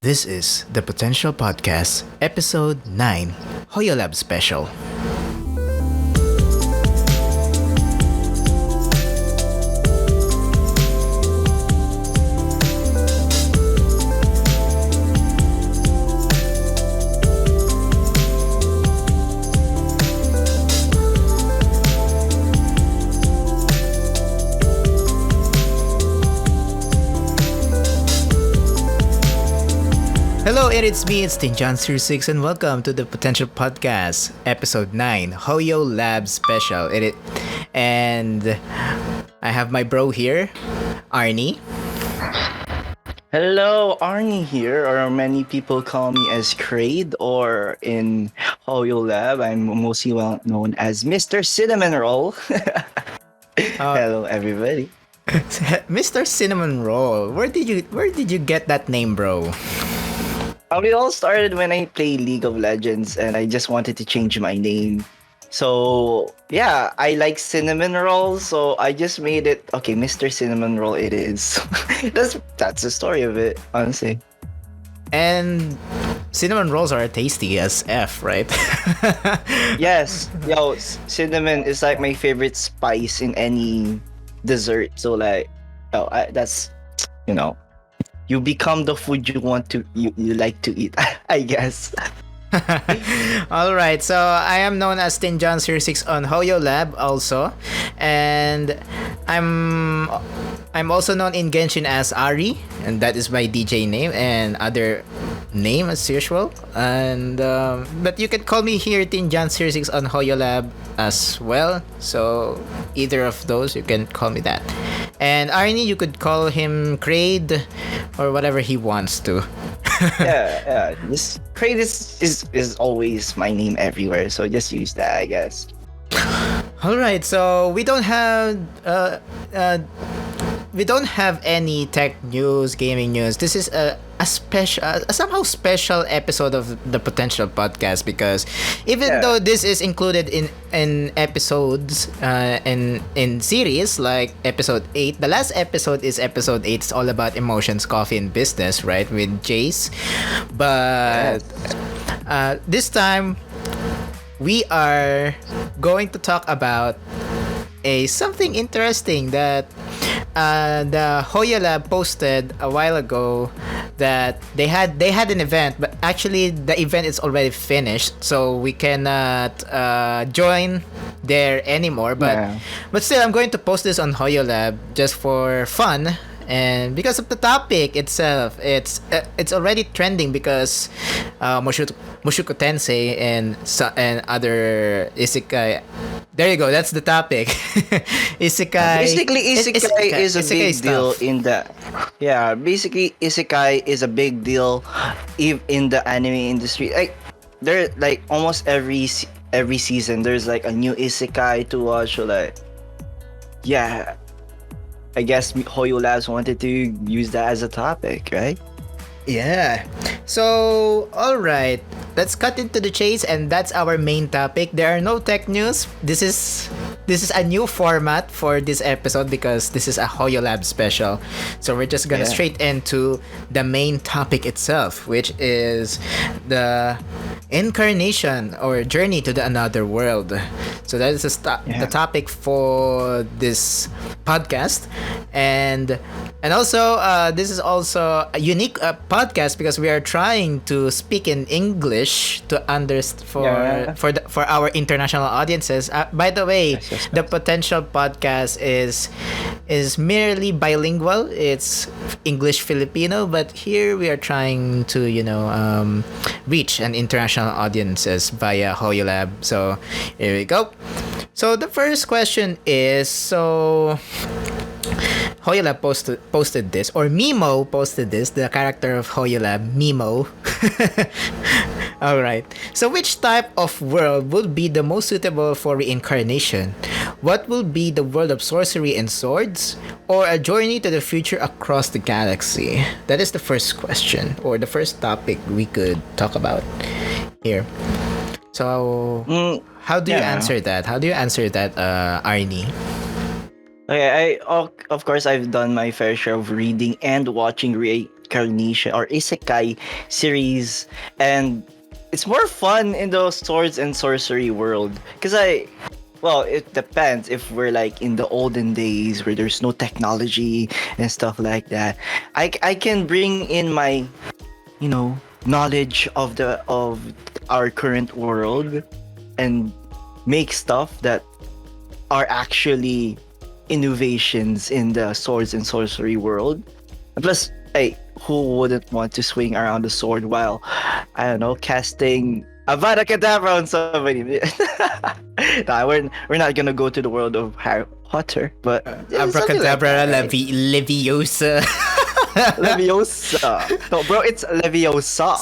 This is the Potential Podcast, Episode 9, Hoyolab Special. Hello, it's me, it's Tinjan06, and welcome to the Potential Podcast, Episode 9, Hoyolab Special. And I have my bro here, Arne. Hello, Arnie here, or many people call me as Crade, or in Hoyolab, I'm mostly well known as Mr. Cinnamon Roll. Hello, everybody. Mr. Cinnamon Roll, where did you get that name, bro? We all started when I played League of Legends, and I just wanted to change my name. So yeah, I like cinnamon rolls, so I just made it. Okay, Mr. Cinnamon Roll, it is. that's the story of it, honestly. And cinnamon rolls are tasty as F, right? Yes, yo, cinnamon is like my favorite spice in any dessert. So like, that's you know. You become the food you like to eat, I guess. All right, so I am known as Tinjan06 on Hoyolab also, and I'm also known in Genshin as Ari, and that is my DJ name and other name as usual. And but you can call me here Tinjan06 on Hoyolab as well. So either of those, you can call me that. And Arne, you could call him Crade or whatever he wants to. yeah. This Crate is always my name everywhere, so just use that, I guess. All right, so we don't have any tech news, gaming news. This is a special, somehow special episode of the Potential Podcast because even though this is included in episodes in series like episode 8, the last episode is episode 8. It's all about emotions, coffee, and business, right, with Jace. But this time we are going to talk about something interesting that the Hoyolab posted a while ago, that they had an event, but actually the event is already finished, so we cannot join there anymore. But still, I'm going to post this on Hoyolab just for fun. And because of the topic itself, it's already trending because Mushoku Tensei and other isekai. There you go. That's the topic. Isekai. Basically, isekai is a big deal in the. Yeah, basically, isekai is a big deal, in the anime industry. Like, there, like almost every season, there's like a new isekai to watch. Or like, yeah. I guess Hoyolabs wanted to use that as a topic, right? Yeah. So, all right. Let's cut into the chase, and that's our main topic. There are no tech news. This is a new format for this episode because this is a Hoyolab special. So we're just gonna straight into the main topic itself, which is the incarnation or journey to the another world. So that is the topic for this podcast, and also this is also a unique podcast because we are trying to speak in English to for our international audiences. By the way, the Potential Podcast is merely bilingual. It's English Filipino, but here we are trying to reach an international audiences via Hoyolab. So here we go. So the first question is, Hoyolab posted this, or Mimo posted this, the character of Hoyolab, Mimo. Alright, so which type of world would be the most suitable for reincarnation? What will be the world of sorcery and swords? Or a journey to the future across the galaxy? That is the first question, or the first topic we could talk about here. So, how do you answer that? Arne? Okay, of course I've done my fair share of reading and watching Reincarnation or Isekai series, and it's more fun in the swords and sorcery world. Cause well, it depends if we're like in the olden days where there's no technology and stuff like that. I can bring in my, knowledge of our current world and make stuff that are actually innovations in the swords and sorcery world. And plus, hey, who wouldn't want to swing around a sword while, I don't know, casting Avada Kedavra on somebody? Nah, we're not gonna go to the world of Harry Potter, but Abracadabra, Leviosa. Leviosa. No, bro, it's Leviosa.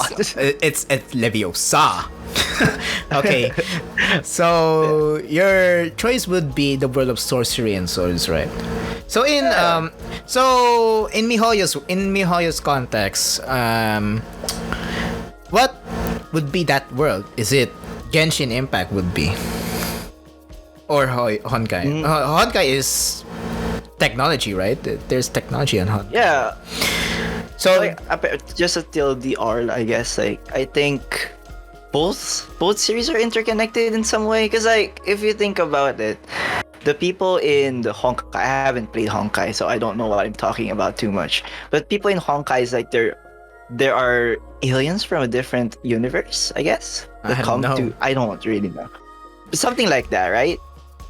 It's Leviosa. Okay, so your choice would be the world of sorcery and swords, right? So in Mihoyo's context, what would be that world? Is it Genshin Impact would be, or Honkai? Honkai is technology, right? There's technology on Honkai. Yeah. So just a TLDR, I guess. Like, I think both series are interconnected in some way. Because like, if you think about it, the people in the Honkai, I haven't played Honkai, so I don't know what I'm talking about too much. But people in Honkai is like there are aliens from a different universe, I guess. I don't really know. Something like that, right?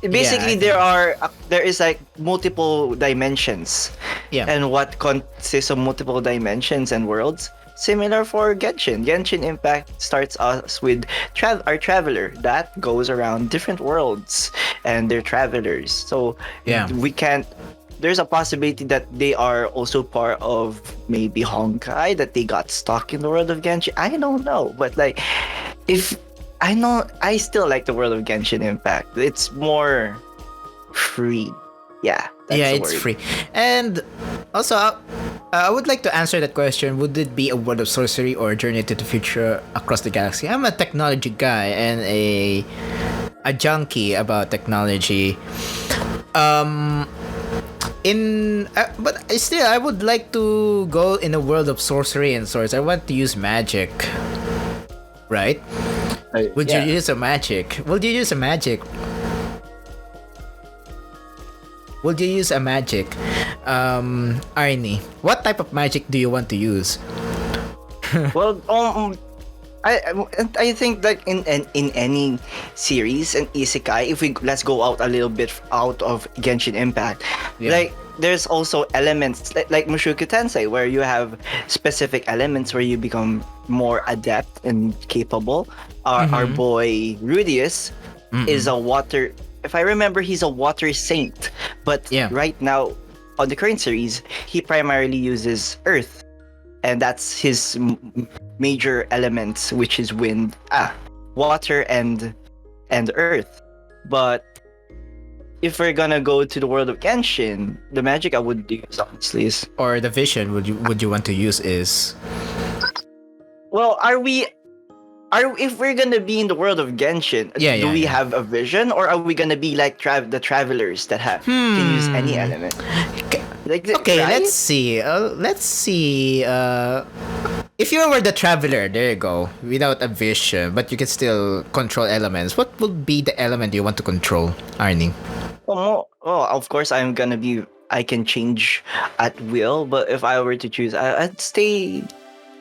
Basically, there is like multiple dimensions. Yeah. And what consists of multiple dimensions and worlds? Similar for Genshin. Genshin Impact starts us with our traveler that goes around different worlds, and they're travelers. So there's a possibility that they are also part of maybe Honkai, that they got stuck in the world of Genshin. I don't know, but like, I still like the world of Genshin Impact. It's more free. Yeah. It's free. And also, I would like to answer that question. Would it be a world of sorcery or a journey to the future across the galaxy? I'm a technology guy and a junkie about technology. But still, I would like to go in a world of sorcery and swords. I want to use magic. Right? Would you use a magic? Would you use a magic? Arnie, what type of magic do you want to use? Well, I think that in any series and isekai, if let's go out a little bit out of Genshin Impact, like there's also elements like Mushoku Tensei, where you have specific elements where you become more adept and capable. Our boy Rudius is a water. If I remember, he's a water saint. But right now, on the current series, he primarily uses earth, and that's his major elements, which is wind, water, and earth. But if we're gonna go to the world of Genshin, the magic I would use honestly is, or the vision would you want to use is, well, if we're gonna be in the world of Genshin, do we have a vision, or are we gonna be like the travelers that can use any element? Okay, right? Let's see. If you were the traveler, there you go, without a vision, but you can still control elements. What would be the element you want to control, Arnie? Well, of course, I can change at will, but if I were to choose, I'd stay.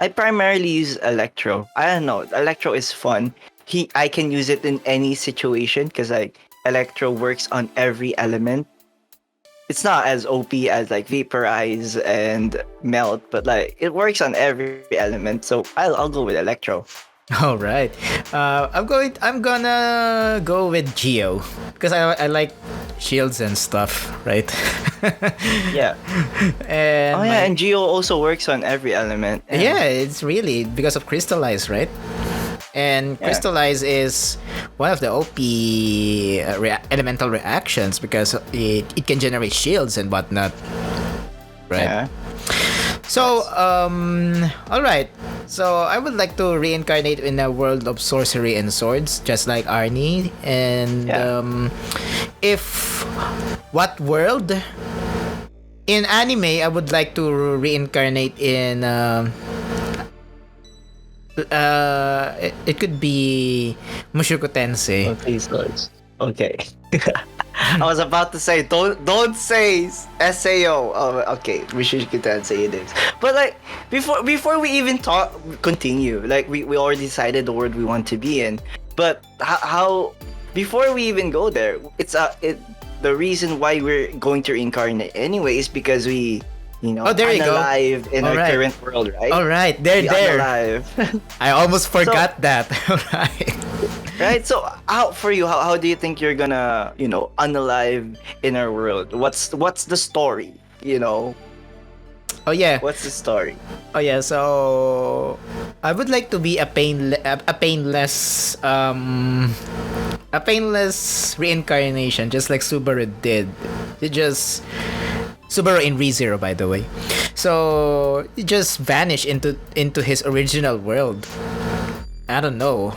I primarily use Electro. I don't know. Electro is fun. I can use it in any situation because like Electro works on every element. It's not as OP as like Vaporize and Melt, but like it works on every element. So I'll go with Electro. All right. I'm gonna go with Geo because I like shields and stuff, right? Yeah. And Geo also works on every element. Yeah, it's really because of Crystallize, right? And Crystallize is one of the OP elemental reactions because it can generate shields and whatnot, right? Yeah. So, all right. So I would like to reincarnate in a world of sorcery and swords, just like Arnie. And what world in anime, I would like to reincarnate in. It could be Mushoku Tensei. Okay, sorts. Okay. I was about to say don't say SAO. Oh, okay, we should get that say it is. But like before we even continue, like we already decided the word we want to be in. But how before we even go there, the reason why we're going to reincarnate anyway is because we there you go. Alive in our current world, right? All right, there. Alive. I almost forgot that. All right. Right. So, how do you think you're gonna, unalive in our world? What's the story? Oh yeah. What's the story? Oh yeah. So, I would like to be a painless reincarnation, just like Subaru did. Subaru in ReZero, by the way. So he just vanished into his original world. I don't know.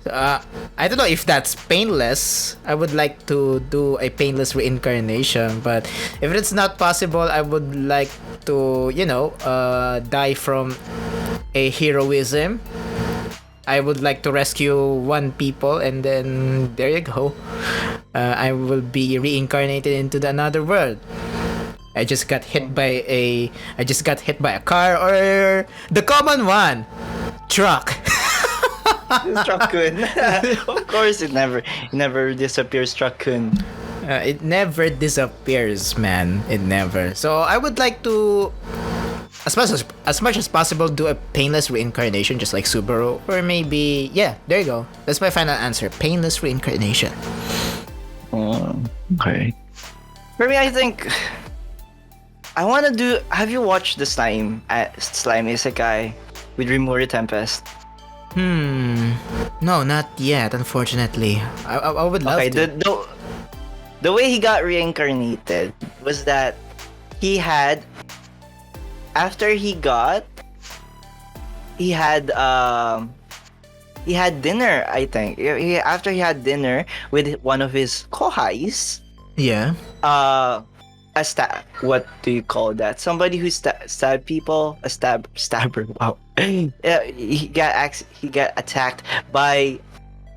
I don't know if that's painless. I would like to do a painless reincarnation, but if it's not possible, I would like to, die from a heroism. I would like to rescue one people, and then there you go. I will be reincarnated into another world. I just got hit by a car, or the common one, truck. Truck-kun. Of course, it never disappears, Truck-kun. It never disappears, man. It never. So I would like to, as much as possible, do a painless reincarnation, just like Subaru, or maybe there you go. That's my final answer: painless reincarnation. Okay. For me, I think I want to do. Have you watched the Slime Isekai with Rimuri Tempest? No, not yet. Unfortunately, I would love to. The way he got reincarnated was that he had dinner. I think after he had dinner with one of his kohais. Yeah. What do you call that? Somebody who stab people, a stabber. Wow. He got attacked by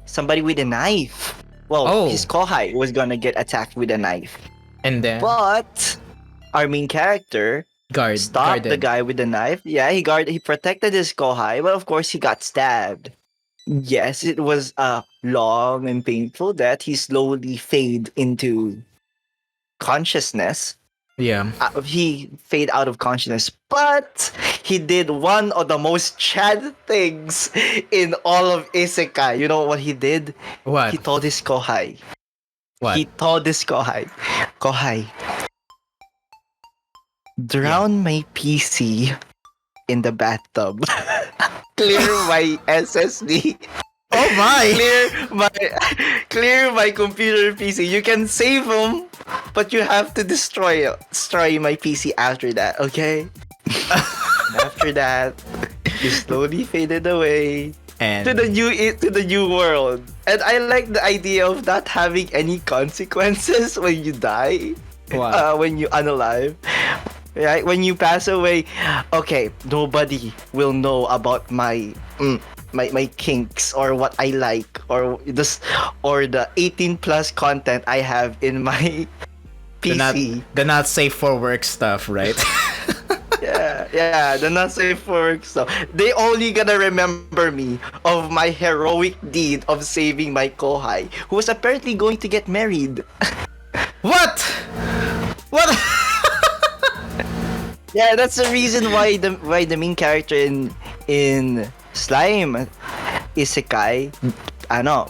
somebody with a knife. Well, his kohai was gonna get attacked with a knife, and then but our main character stopped the guy with the knife. Yeah, he protected his kohai, but of course he got stabbed. Yes, it was a long and painful death. He slowly faded into consciousness. Yeah. He fade out of consciousness, but he did one of the most Chad things in all of Isekai. You know what he did? What? He told his kohai. What? He told his kohai, drown my PC in the bathtub. Clear my SSD. Oh my! Clear my computer PC. You can save them, but you have to destroy my PC after that. Okay. After that, you slowly faded away to the new world. And I like the idea of not having any consequences when you die. Wow. When you unalive. Right? When you pass away, okay, nobody will know about my kinks or what I like or the 18 plus content I have in my PC. The not safe for work stuff, right? yeah, the not safe for work stuff. They only gonna remember me of my heroic deed of saving my kohai, who was apparently going to get married. What? Yeah, that's the reason why the main character in Slime Isekai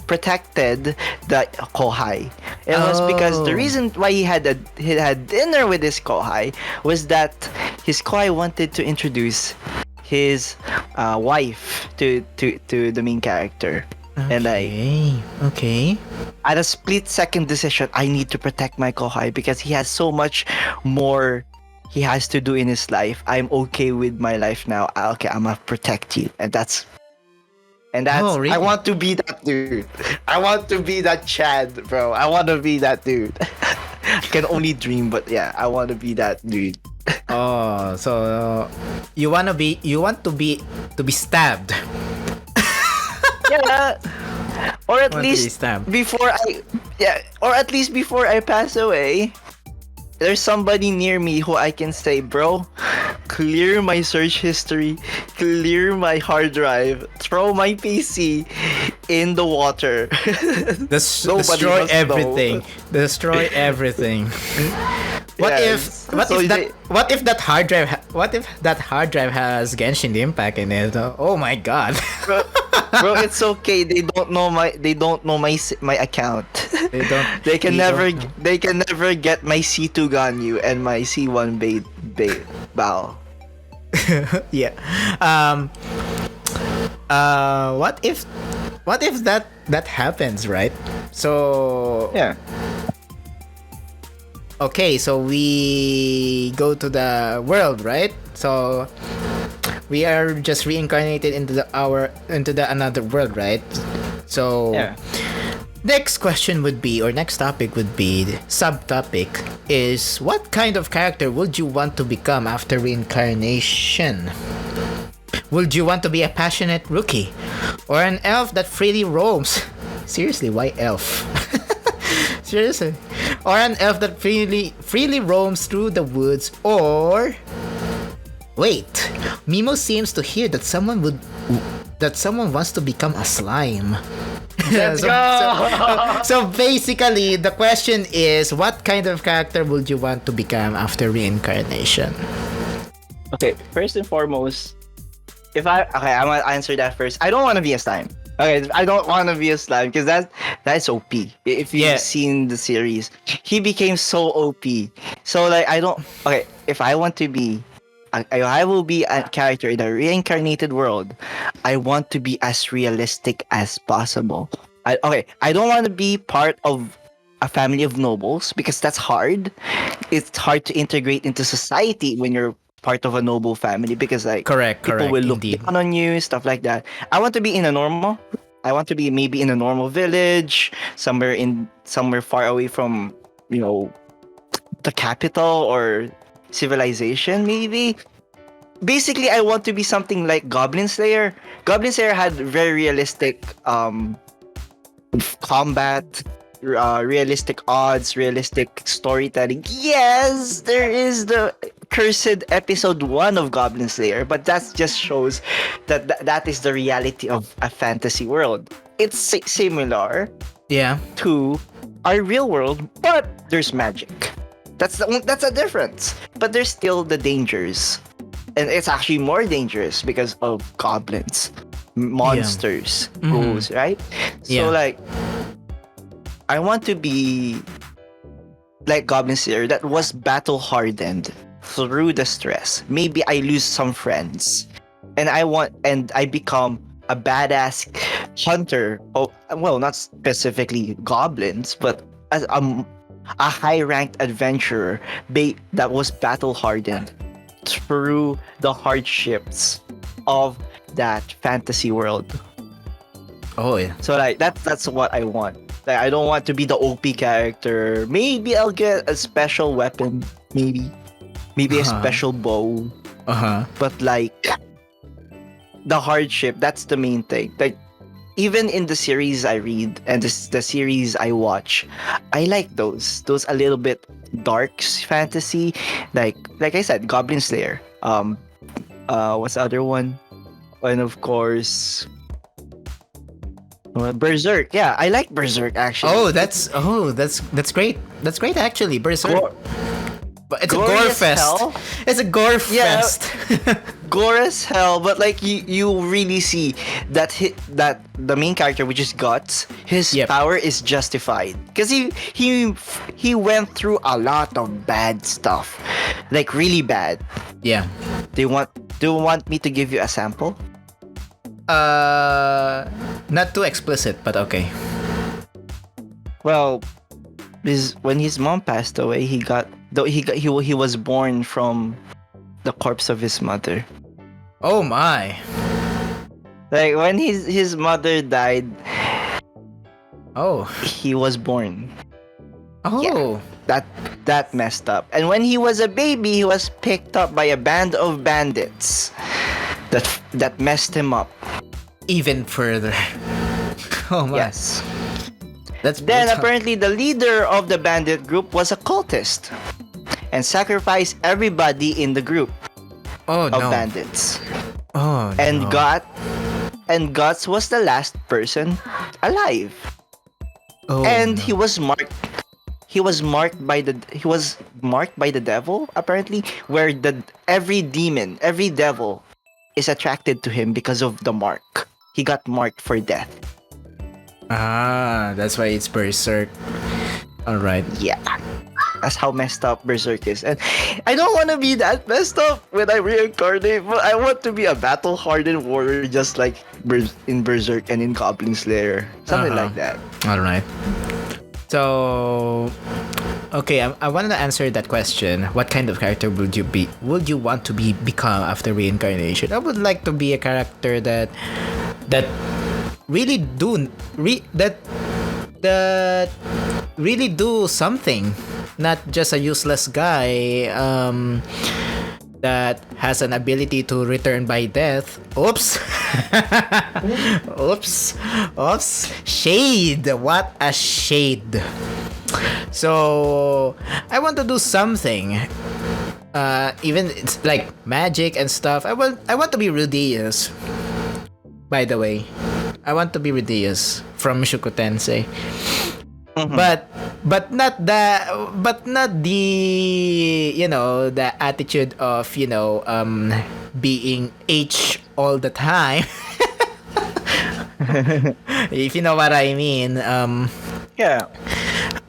protected the kohai. It was because the reason why he had dinner with his kohai was that his kohai wanted to introduce his wife to the main character. Okay. And at a split second decision, I need to protect my kohai because he has so much more he has to do in his life. I'm okay with my life now. Okay, I'm gonna protect you, and that's really? I want to be that dude. I want to be that Chad, bro. I want to be that dude. I can only dream, but yeah, I want to be that dude. Oh, so you want to be stabbed. Yeah. Or at Want to be least stabbed. or at least before I pass away, there's somebody near me who I can say, bro, clear my search history, clear my hard drive, throw my PC in the water. Destroy everything. Destroy everything. What Yes. what if that hard drive has Genshin Impact in it? Oh my god. Bro, it's okay. They don't know my my account. They don't. They can they never don't know. they can never get my C2 Ganyu and my C1 Bao. Yeah. What if that happens, right? So Yeah. okay, so we go to the world, right? So we are just reincarnated into the another world, right? So Yeah. next question would be, or next topic would be, subtopic is, what kind of character would you want to become after reincarnation? Would you want to be a passionate rookie, or an elf that freely roams? Seriously, why elf? Seriously. Or an elf that freely roams through the woods, or wait, Mimo seems to hear that someone wants to become a slime. Let's go. So basically, the question is, what kind of character would you want to become after reincarnation? Okay, first and foremost, I'm gonna answer that first. I don't want to be a slime. Okay, I don't want to be a slime because that's OP. If you've seen the series, he became so OP. So like I don't. Okay, if I want to be, I will be a character in a reincarnated world. I want to be as realistic as possible. I don't want to be part of a family of nobles because that's hard. It's hard to integrate into society when you're part of a noble family because like Correct, people will look indeed. down on you, stuff like that. I want to be I want to be maybe in a normal village, somewhere far away from, the capital or civilization maybe. Basically, I want to be something like Goblin Slayer. Goblin Slayer had very realistic combat, realistic odds, realistic storytelling. Yes, there is the cursed episode 1 of Goblin Slayer, but that just shows that is the reality of a fantasy world. It's similar Yeah. to our real world, but there's magic. That's a difference. But there's still the dangers. And it's actually more dangerous because of goblins, monsters, ghouls, right? So like I want to be like Goblin Slayer that was battle hardened through the stress. Maybe I lose some friends. And I become a badass hunter. Oh, well, not specifically goblins, but as a high-ranked adventurer that was battle-hardened through the hardships of that fantasy world. Oh yeah. So like that's what I want. Like I don't want to be the OP character. Maybe I'll get a special weapon. Maybe a special bow. But like the hardship, that's the main thing. Like even in the series I read and the series I watch, I like those a little bit dark fantasy, like I said, Goblin Slayer. What's the other one? And of course, Berserk. Yeah, I like Berserk actually. That's great. That's great actually. Berserk. But it's a gore Glorious fest. hell? It's a gore fest. Gore as hell, but like you really see that that the main character, which is Guts, his power is justified because he went through a lot of bad stuff, like really bad. Yeah. Do you want me to give you a sample? Not too explicit, but okay. Well, when his mom passed away, he was born from the corpse of his mother. Oh my. Like when his mother died, Oh. he was born. Yeah, Oh, that messed up. And when he was a baby, he was picked up by a band of bandits that messed him up. even further. Oh my, Yes. that's Then brutal. apparently the leader of the bandit group was a cultist and sacrificed everybody in the group Oh of no. bandits. Oh And no. Guts was the last person alive. Oh And no. he was marked by the devil apparently, where every demon, every devil is attracted to him because of the mark. He got marked for death. Ah, that's why it's berserk. All right. Yeah. That's how messed up Berserk is. And I don't want to be that messed up when I reincarnate, but I want to be a battle-hardened warrior just like in Berserk and in Goblin Slayer. Something like that. All right. So, okay, I wanted to answer that question. What kind of character would you be? Would you want to become after reincarnation? I would like to be a character that really that really do something, not just a useless guy that has an ability to return by death. Oops. Oops. Shade. What a shade. So I want to do something. Even it's like magic and stuff. I want to be Rudeus. By the way, I want to be Rudeus from Mushoku Tensei. Mhm. But not the the attitude of being H all the time. If you know what I mean. Yeah.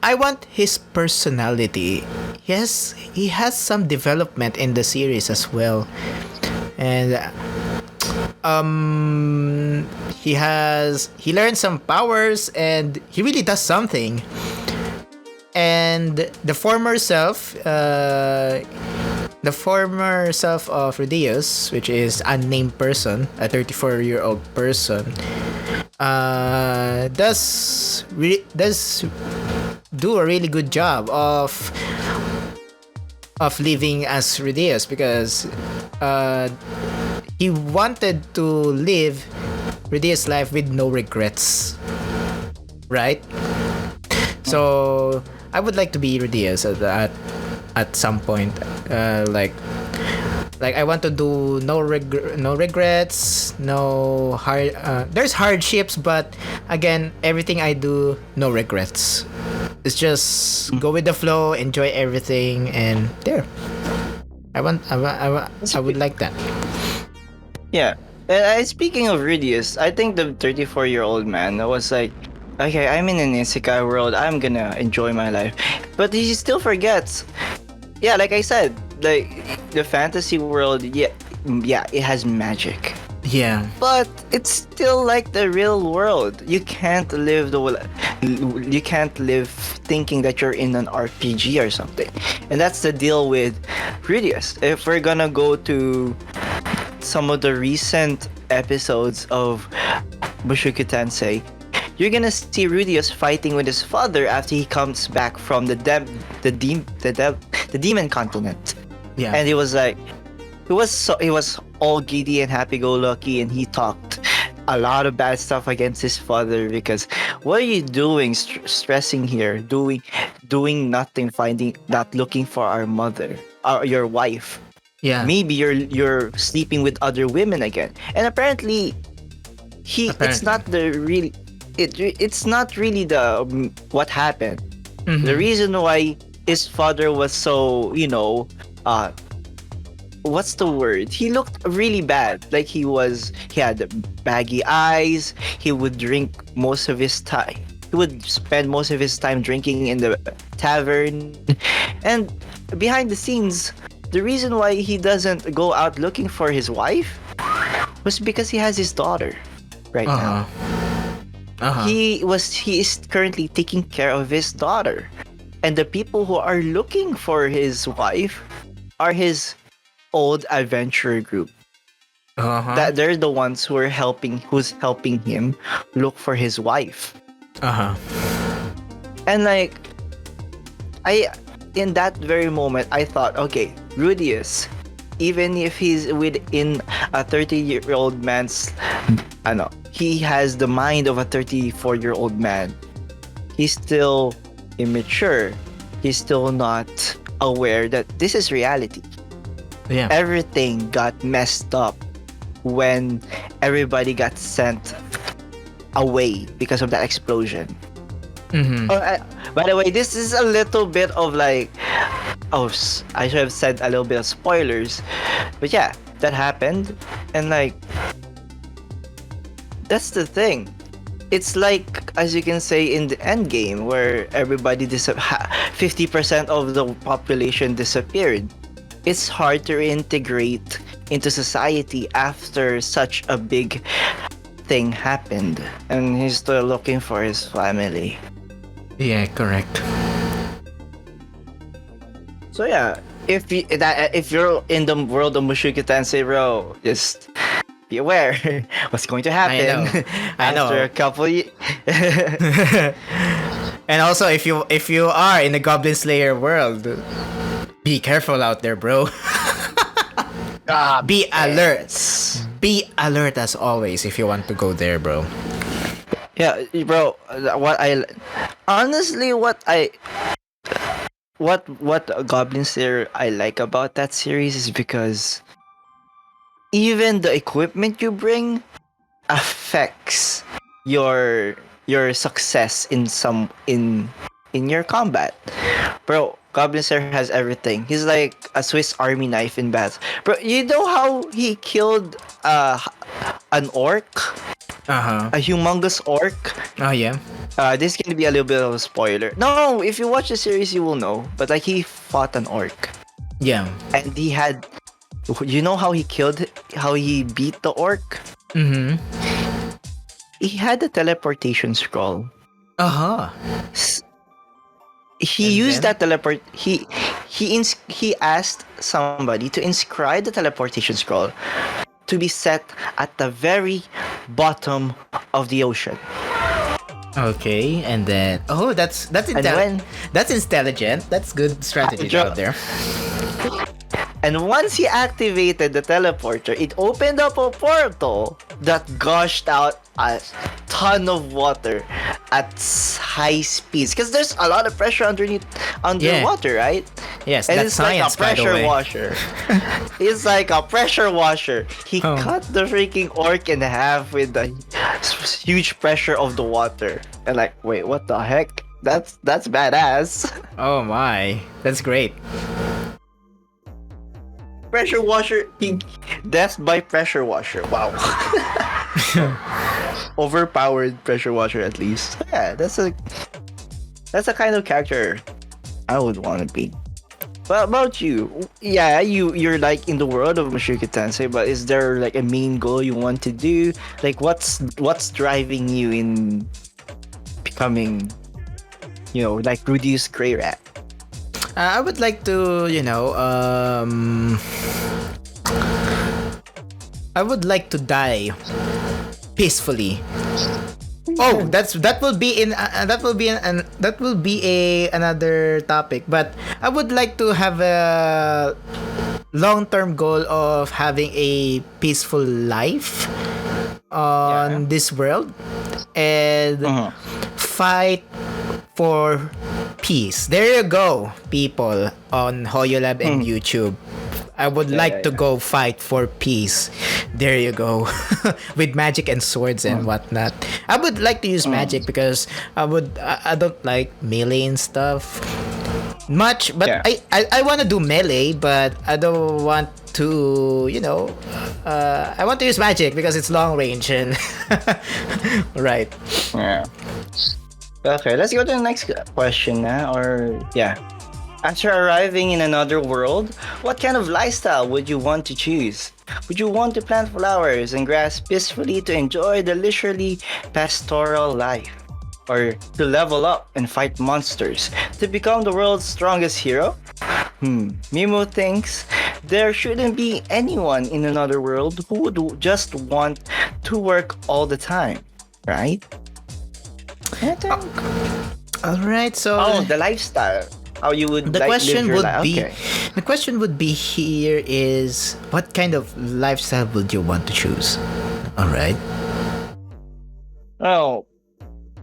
I want his personality. Yes, he has some development in the series as well. And he learned some powers and he really does something. And the former self of Rudeus, which is unnamed person, a 34-year-old person, does do a really good job of living as Rudeus, because he wanted to live Rudeus' life with no regrets, right? So I would like to be Rudeus at some point, like I want to do no regrets, no hard. There's hardships, but again, everything I do, no regrets. It's just go with the flow, enjoy everything, and there. I would like that. Yeah. And speaking of Rudius, I think the 34-year-old man was like, okay, I'm in an isekai world, I'm gonna enjoy my life. But he still forgets. Yeah, like I said, like the fantasy world, yeah, it has magic. Yeah. But it's still like the real world. You can't live thinking that you're in an RPG or something. And that's the deal with Rudius. If we're gonna go to some of the recent episodes of Mushoku Tensei, you're gonna see Rudius fighting with his father after he comes back from the demon continent. Yeah. And he was like, he was all giddy and happy-go-lucky, and he talked a lot of bad stuff against his father because, what are you doing, stressing here, doing nothing, not looking for our mother, your wife. Yeah. Maybe you're sleeping with other women again. And apparently it's not really the what happened. Mhm. The reason why his father was so, what's the word? He looked really bad. Like he had baggy eyes. He would drink most of his time. He would spend most of his time drinking in the tavern. And behind the scenes, the reason why he doesn't go out looking for his wife was because he has his daughter right now. He is currently taking care of his daughter. And the people who are looking for his wife are his old adventurer group. That they're the ones who's helping him look for his wife. And like, I in that very moment I thought, okay, Rudius, even if he's within a 30-year-old man's, he has the mind of a 34-year-old man. He's still immature. He's still not aware that this is reality. Yeah. Everything got messed up when everybody got sent away because of that explosion. Mm-hmm. By the way, this is a little bit of like, I should have said a little bit of spoilers, but yeah, that happened, and like, that's the thing. It's like, as you can say in the end game, where everybody 50% of the population disappeared. It's hard to reintegrate into society after such a big thing happened, and he's still looking for his family. Yeah, correct. So yeah, if you're in the world of Mushoku Tensei, bro, just be aware what's going to happen. I know. After a couple years. And also, if you are in the Goblin Slayer world, be careful out there, bro. Be alert. Be alert as always if you want to go there, bro. Yeah, bro. What Goblin Slayer I like about that series is because even the equipment you bring affects your success in your combat. Bro, Goblin Slayer has everything. He's like a Swiss Army knife in battle. Bro, you know how he killed an orc? Uh-huh. A humongous orc? Oh, yeah? This can be a little bit of a spoiler. No, if you watch the series, you will know. But like, he fought an orc. Yeah. And he had... You know how he beat the orc? Mm-hmm. He had a teleportation scroll. Uh-huh. He And used then? that teleport... He asked somebody to inscribe the teleportation scroll to be set at the very bottom of the ocean. Okay, and then that's intelligent. That's good strategy out there. And once he activated the teleporter, it opened up a portal that gushed out a ton of water at high speeds. Because there's a lot of pressure underwater, right? Yes, and that's it's science, like a by the pressure way. washer. It's like a pressure washer. He cut the freaking orc in half with the huge pressure of the water. And like, wait, what the heck? That's badass. Oh my, that's great. Pressure washer, death by pressure washer. Wow. Overpowered pressure washer, at least. Yeah, that's a kind of character I would want to be. What about you? Yeah, you're like in the world of Mushoku Tensei, but is there like a main goal you want to do? Like, what's driving you in becoming, like Rudy's Grey Rat? I would like to, I would like to die peacefully. Oh, that will be another topic. But I would like to have a long-term goal of having a peaceful life on this world and fight for peace. There you go, people on Hoyolab and YouTube. I would like to go fight for peace. There you go. With magic and swords and whatnot. I would like to use magic because I don't like melee and stuff much, but I want to do melee, but I don't want to, I want to use magic because it's long range and right. Yeah. Okay, let's go to the next question now. After arriving in another world, what kind of lifestyle would you want to choose? Would you want to plant flowers and grass peacefully to enjoy the leisurely pastoral life? Or to level up and fight monsters to become the world's strongest hero? Mimo thinks there shouldn't be anyone in another world who would just want to work all the time, right? All right, so the lifestyle. How you would The like live question your would life? be, Okay. the question would be here is, what kind of lifestyle would you want to choose? All right. Oh,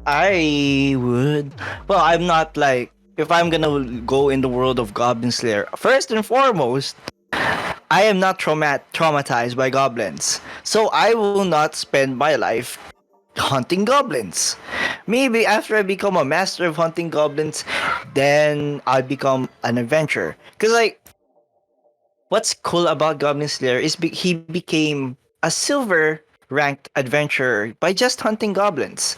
I would. Well, I'm not like if I'm gonna go in the world of Goblin Slayer. First and foremost, I am not traumatized by goblins, so I will not spend my life hunting goblins. Maybe after I become a master of hunting goblins, then I'll become an adventurer. Cause like, what's cool about Goblin Slayer is he became a silver ranked adventurer by just hunting goblins.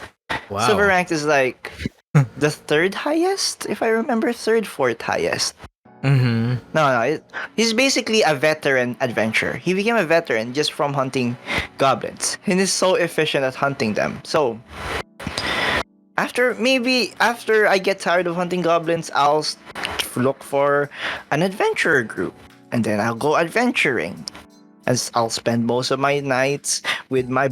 Silver Wow. ranked is like the third highest, if I remember, third, fourth highest. Mm-hmm. No, he's basically a veteran adventurer. He became a veteran just from hunting goblins, and is so efficient at hunting them. So after I get tired of hunting goblins, I'll look for an adventurer group, and then I'll go adventuring. As I'll spend most of my nights with my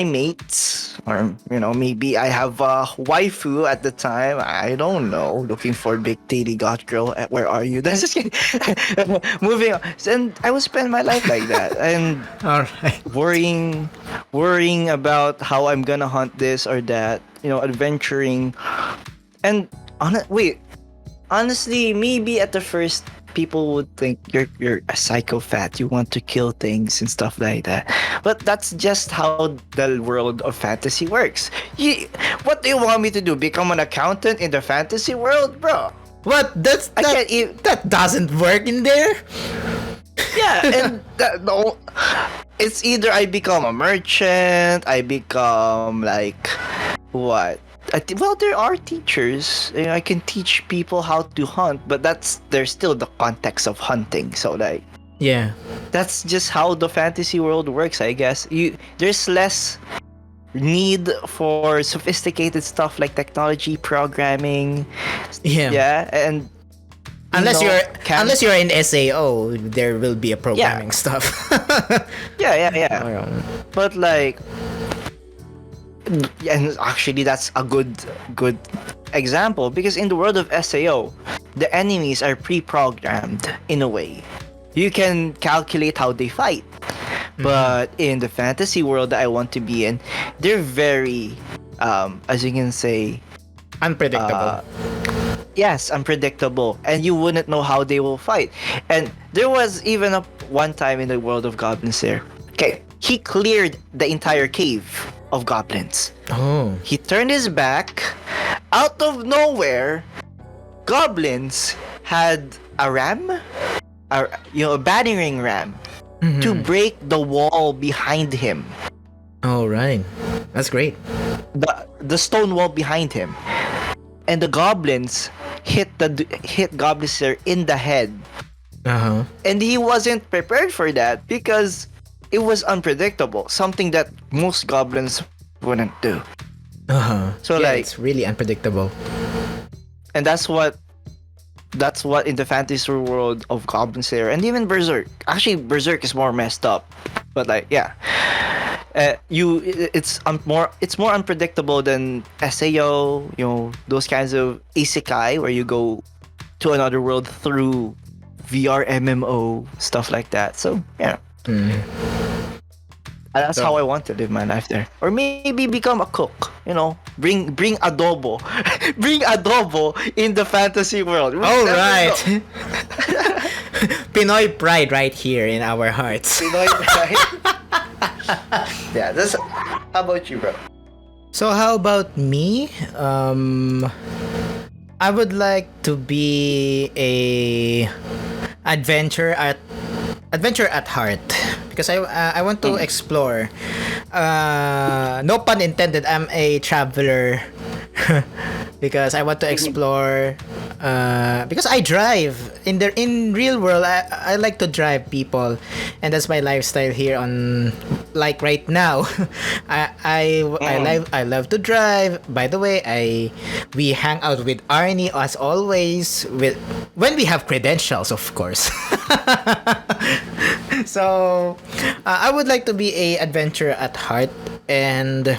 mates, or maybe I have a waifu at the time. I don't know, looking for big titty goth girl. Where are you? That's just kidding. Moving on, and I will spend my life like that, and All right. worrying about how I'm gonna hunt this or that. Adventuring, and wait. Honestly, maybe at the first people would think you're a psychopath. You want to kill things and stuff like that. But that's just how the world of fantasy works. What do you want me to do? Become an accountant in the fantasy world, bro? What? I can't even. That doesn't work in there. Yeah, and no, it's either I become a merchant, I become like what? Well, there are teachers. I can teach people how to hunt, but there's still the context of hunting. So like, Yeah. that's just how the fantasy world works, I guess. There's less need for sophisticated stuff like technology, programming. Yeah. Yeah, and Unless you're in SAO, there will be a programming stuff. yeah. But like, and actually that's a good example, because in the world of SAO, the enemies are pre-programmed in a way. You can calculate how they fight. But in the fantasy world that I want to be in, they're very as you can say, Unpredictable. yes, unpredictable, and you wouldn't know how they will fight. And there was even one time in the world of goblins there. Okay, he cleared the entire cave of goblins. Oh. He turned his back. Out of nowhere, goblins had a ram, a battering ram, to break the wall behind him. All right. That's great. The stone wall behind him, and the goblins hit Goblin Slayer in the head. Uh-huh. And he wasn't prepared for that because it was unpredictable, something that most goblins wouldn't do. Uh-huh. So yeah, like, it's really unpredictable. and that's what in the fantasy world of Goblin Slayer, and even Berserk. Actually, Berserk is more messed up, but like, yeah, it's more unpredictable than SAO. Those kinds of isekai where you go to another world through VR MMO stuff like that. So yeah. That's how I want to live my life there. Or maybe become a cook. Bring adobo, bring adobo in the fantasy world. All right. Pinoy pride right here in our hearts. Pinoy pride. Yeah, that's. How about you, bro? So how about me? I would like to be a adventure at heart, because I want to explore. No pun intended. I'm a traveler because I want to explore. Because I drive in real world. I like to drive people, and that's my lifestyle here on, like, right now. I love to drive. By the way, we hang out with Arne as always, when we have credentials, of course. So I would like to be a adventurer at heart, and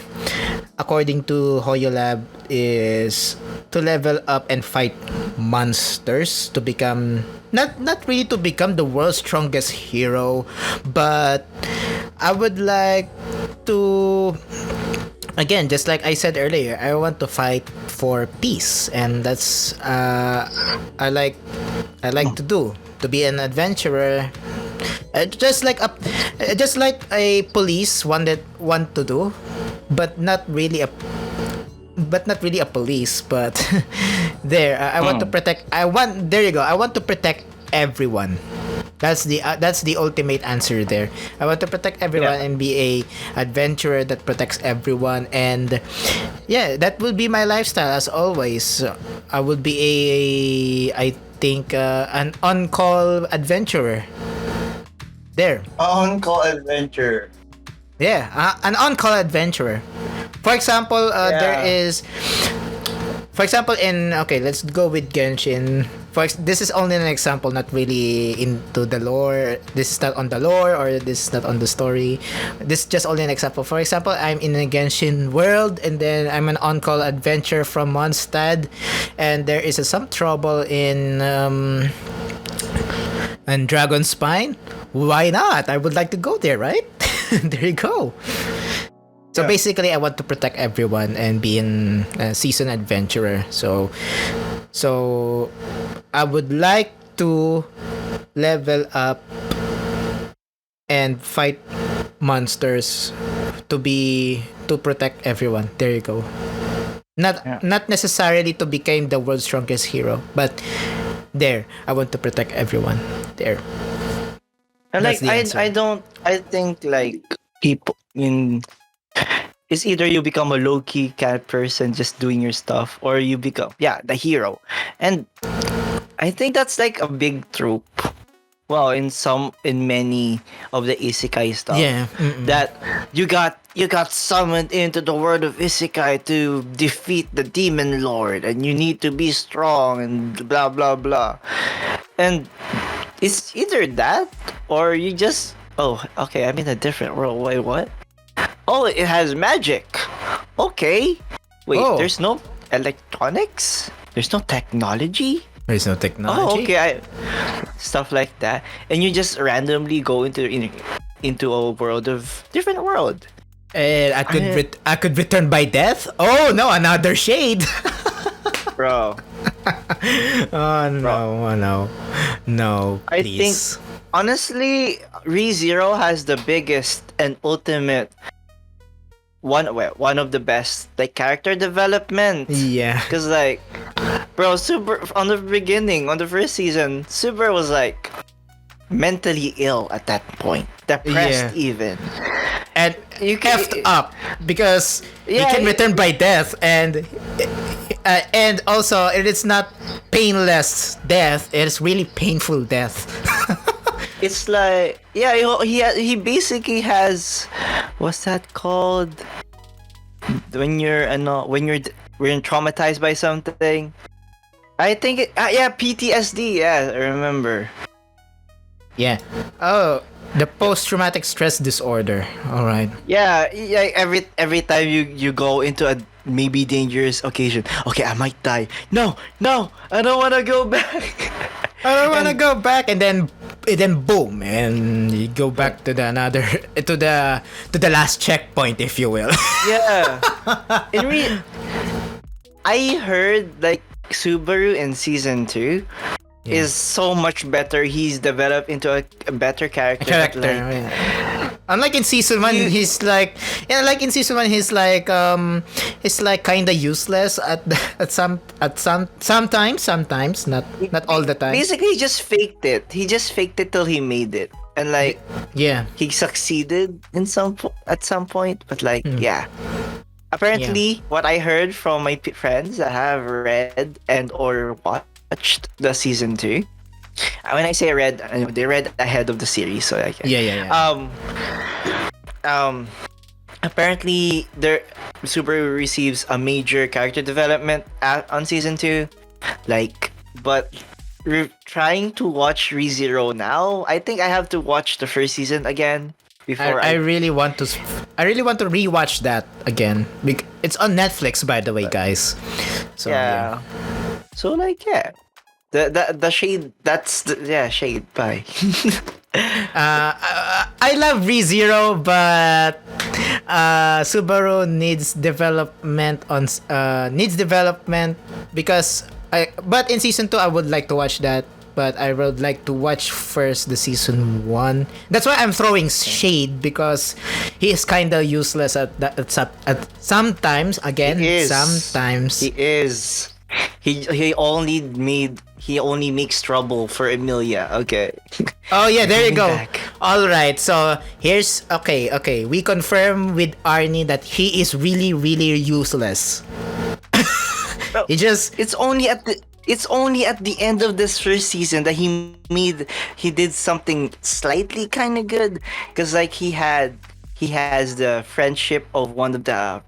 according to Hoyolab, is to level up and fight monsters to become not really to become the world's strongest hero, but I would like to, again, just like I said earlier, I want to fight for peace, and that's I like to do, to be an adventurer, just like a police want to do, but not really a police, but there, I want to protect. There you go. I want to protect everyone. That's the ultimate answer there. I want to protect everyone and be a adventurer that protects everyone, and yeah, that will be my lifestyle as always. I would be I think an on-call adventurer. There. On-call adventure. Yeah, an on-call adventurer. For example, there is. For example, let's go with Genshin. This is only an example, not really into the lore. This is not on the lore, or this is not on the story. This is just only an example. For example, I'm in a Genshin world, and then I'm an on-call adventurer from Mondstadt, and there is some trouble in Dragon Spine. Why not? I would like to go there, right? There you go. So basically, I want to protect everyone and be a seasoned adventurer. So I would like to level up and fight monsters to protect everyone. There you go. Not necessarily to become the world's strongest hero, but there, I want to protect everyone. There. And like I think like people in, it's either you become a low-key cat person just doing your stuff, or you become the hero. And I think that's like a big trope. Well, in many of the Isekai stuff. Yeah. That you got summoned into the world of Isekai to defeat the demon lord, and you need to be strong and blah blah blah. And it's either that, or you just, okay, I'm in a different world. Wait, what? Oh, it has magic. Okay. Wait, there's no electronics? There's no technology? There's no technology? Oh, okay. Stuff like that. And you just randomly go into a different world. And I could return by death? Oh, no, another shade. Bro. Oh, no. Bro. Oh, no. No, please. I think, honestly, ReZero has the biggest and ultimate one of the best like character development. Yeah. Because like, bro, Super on the beginning, on the first season, Super was like mentally ill at that point, depressed even, and you effed up because he can return by death, and also it is not painless death; it is really painful death. It's like, he basically has, what's that called? When you're traumatized by something. I think PTSD. Yeah, I remember. Yeah. Oh, the post-traumatic stress disorder. All right. Yeah. Every time you go into a maybe dangerous occasion. Okay, I might die. No, I don't want to go back. I don't want to go back, and then boom, and you go back to the last checkpoint, if you will. Yeah. I heard like Subaru in season 2 is so much better. He's developed into a better character. Unlike in season 1, he's like he's like kind of useless sometimes, not all the time. Basically, he just faked it. He just faked it till he made it, and like he succeeded at some point. But like apparently, what I heard from my friends that have read and or watched the season 2. When I say read, they read ahead of the series, so like apparently Subaru receives a major character development on season 2, like, but trying to watch ReZero now, I think I have to watch the first season again before I really want to rewatch that again. It's on Netflix, by the way, guys. So yeah. So like yeah, the shade. That's the, yeah, shade. Bye. I love ReZero, but Subaru needs development because but in season 2 I would like to watch that, but I would like to watch first the season 1. That's why I'm throwing shade, because he is kind of useless at sometimes. Again, sometimes he is. He only makes trouble for Emilia. Okay. Oh yeah, there you go. Back. All right. So here's okay. We confirm with Arnie that he is really useless. Well, He just it's only at the end of this first season that he did something slightly kind of good, because like he has the friendship of one of the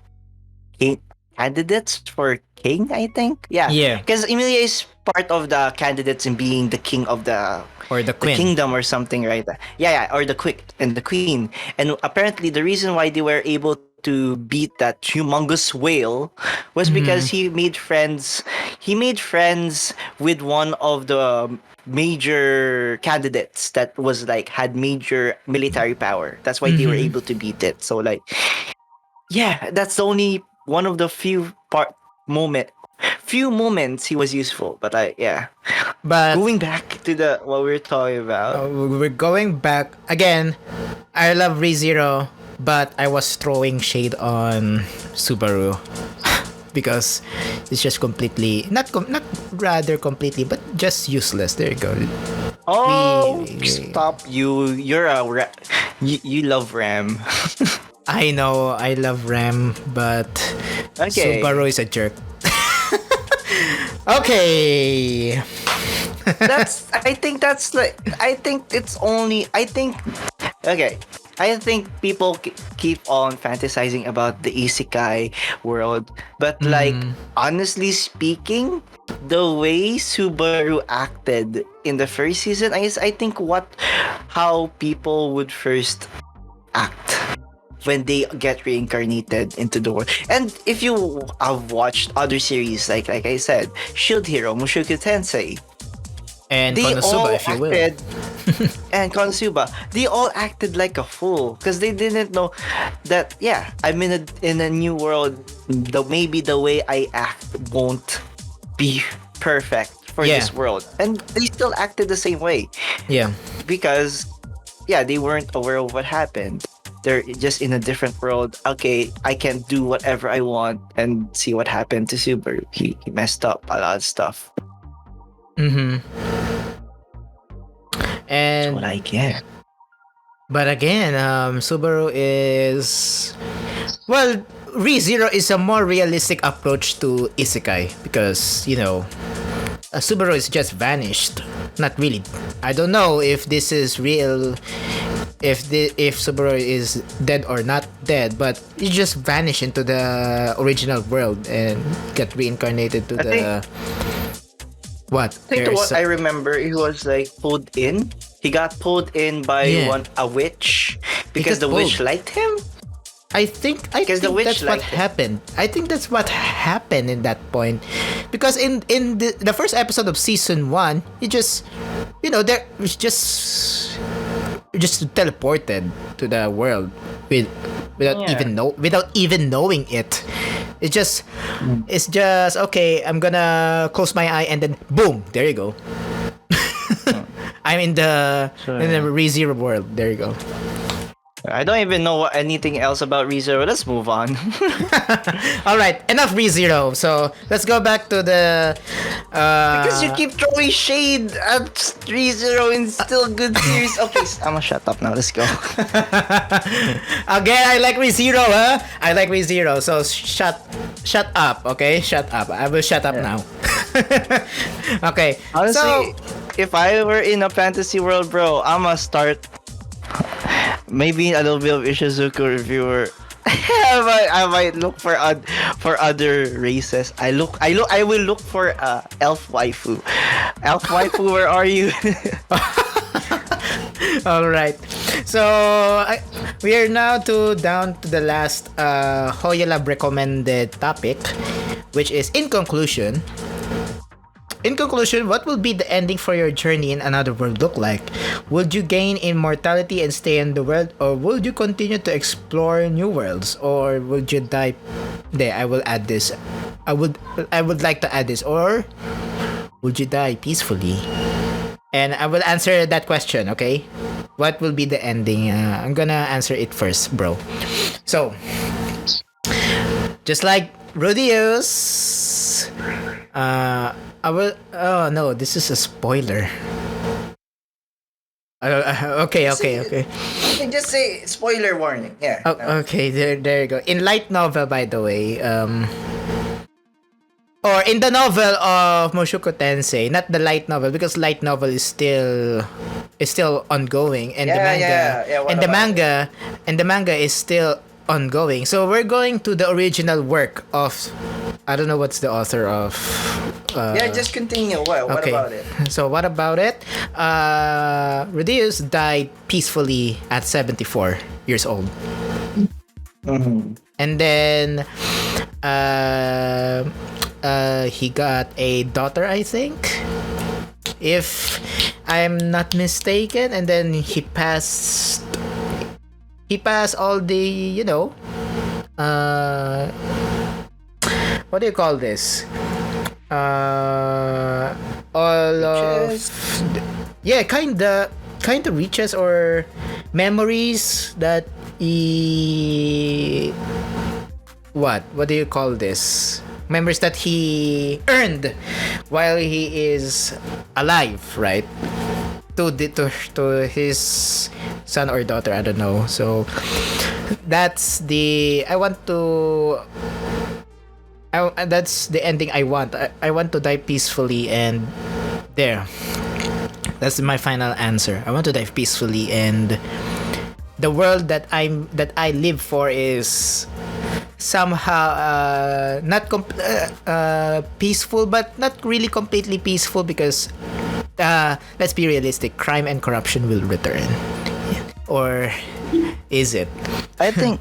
candidates for king, I think. Yeah. Because Emilia is part of the candidates in being the king of the kingdom or something, right? Yeah, or the queen. And apparently the reason why they were able to beat that humongous whale was because he made friends with one of the major candidates that was like had major military power. That's why they were able to beat it. So like, yeah, that's only one of the few moments he was useful. But but going back to the what we're talking about. we're going back again. I love ReZero, but I was throwing shade on Subaru because it's just completely not rather completely, but just useless. There you go. Oh, stop you! You're you love Ram. I know I love Ram, but Okay. Subaru is a jerk. Okay. I think people keep on fantasizing about the isekai world, but like honestly speaking, the way Subaru acted in the first season I think how people would first act when they get reincarnated into the world. And if you have watched other series like I said, Shield Hero, Mushoku Tensei, And they all Konosuba, if you will. acted and Konosuba, they all acted like a fool because they didn't know that I'm in a new world. Maybe the way I act won't be perfect for this world, and they still acted the same way. Yeah. Because they weren't aware of what happened. They're just in a different world. Okay, I can do whatever I want, and see what happened to Subaru. He messed up a lot of stuff. And That's what I get. But again, Subaru is ReZero is a more realistic approach to isekai because Subaru is just vanished. Not really. I don't know if this is real. If Subaru is dead or not dead, but he just vanished into the original world and got reincarnated to what? I think what I remember, he was like pulled in. He got pulled in by a witch because the witch liked him. I think that's what happened. I think that's what happened in that point, because in the first episode of season 1, he just there was just teleported to the world without even knowing it. It's just okay, I'm gonna close my eye and then boom, there you go. I'm in the ReZero world. There you go. I don't even know anything else about ReZero. Let's move on. All right, enough ReZero. So let's go back to the. Because you keep throwing shade at ReZero in still good series. Okay, I'm gonna shut up now. Let's go. Again, I like ReZero, huh? I like ReZero. So shut up, okay? Shut up. I will shut up now. Okay. Honestly, if I were in a fantasy world, bro, I'ma start. Maybe a little bit of Ishizuku reviewer. I might look for other races. I will look for elf waifu. Elf waifu, where are you? All right. So We are now down to the last Hoyolab recommended topic, which is in conclusion. In conclusion, what will be the ending for your journey in another world look like? Would you gain immortality and stay in the world, or would you continue to explore new worlds, or would you die? There, I will add this. I would like to add this, or would you die peacefully? And I will answer that question. Okay, what will be the ending? I'm gonna answer it first, bro. So, just like Rudius, I will. Oh no, this is a spoiler. Okay. You can just say spoiler warning. Yeah. Oh, okay, there you go. In light novel, by the way, or in the novel of Mushoku Tensei, not the light novel, because light novel is still ongoing, and the manga and the manga is still ongoing. So we're going to the original work of, I don't know what's the author of. Just continue. What about it? So what about it? Rudeus died peacefully at 74 years old. Mm-hmm. And then he got a daughter, I think, if I'm not mistaken. And then he passed all the, what do you call this? All riches? Kinda riches or memories that he, what do you call this? Memories that he earned while he is alive, right? To his son or daughter, I don't know. So that's the that's the ending I want. I want to die peacefully, and there. That's my final answer. I want to die peacefully, and the world that I live for is somehow not peaceful, but not really completely peaceful, because let's be realistic, crime and corruption will return. Or is it? I think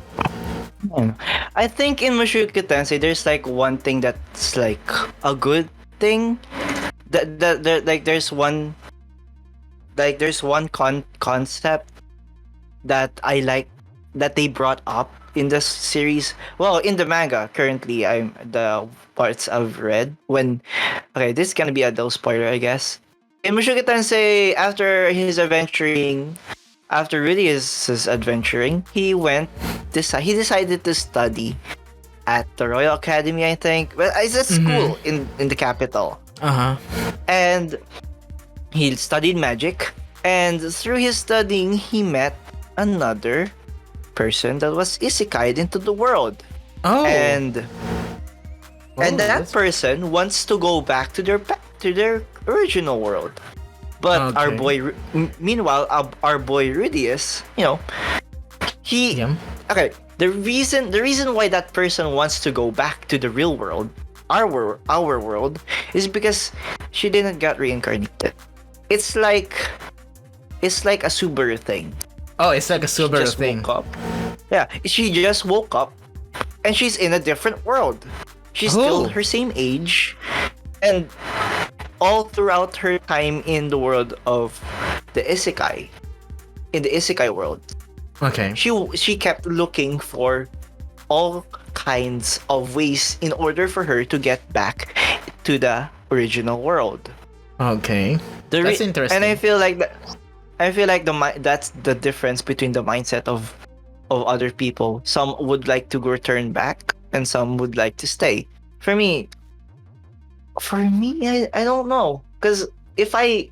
in Mushoku Tensei there's like one thing that's like a good thing. There's one concept that I like that they brought up in the series. Well, in the manga currently, I'm the parts I've read. This is gonna be a dull spoiler, I guess. In Mushoku Tensei, after Rudius' adventuring, he decided to study at the Royal Academy, I think. But it's a school in the capital. And he studied magic, and through his studying, he met another person that was isekai'd into the world. Oh. And that person wants to go back to their original world. But meanwhile, our boy Rudius, the reason why that person wants to go back to the real world, our world, is because she didn't get reincarnated. It's like a Subaru thing. Oh, it's like a Subaru thing. Woke up. Yeah, she just woke up, and she's in a different world. She's still her same age, and all throughout her time in the world of the isekai, in the isekai world, she kept looking for all kinds of ways in order for her to get back to the original world. Okay, that's interesting. And I feel like that's the difference between the mindset of other people. Some would like to return back, and some would like to stay. For me, I don't know, because I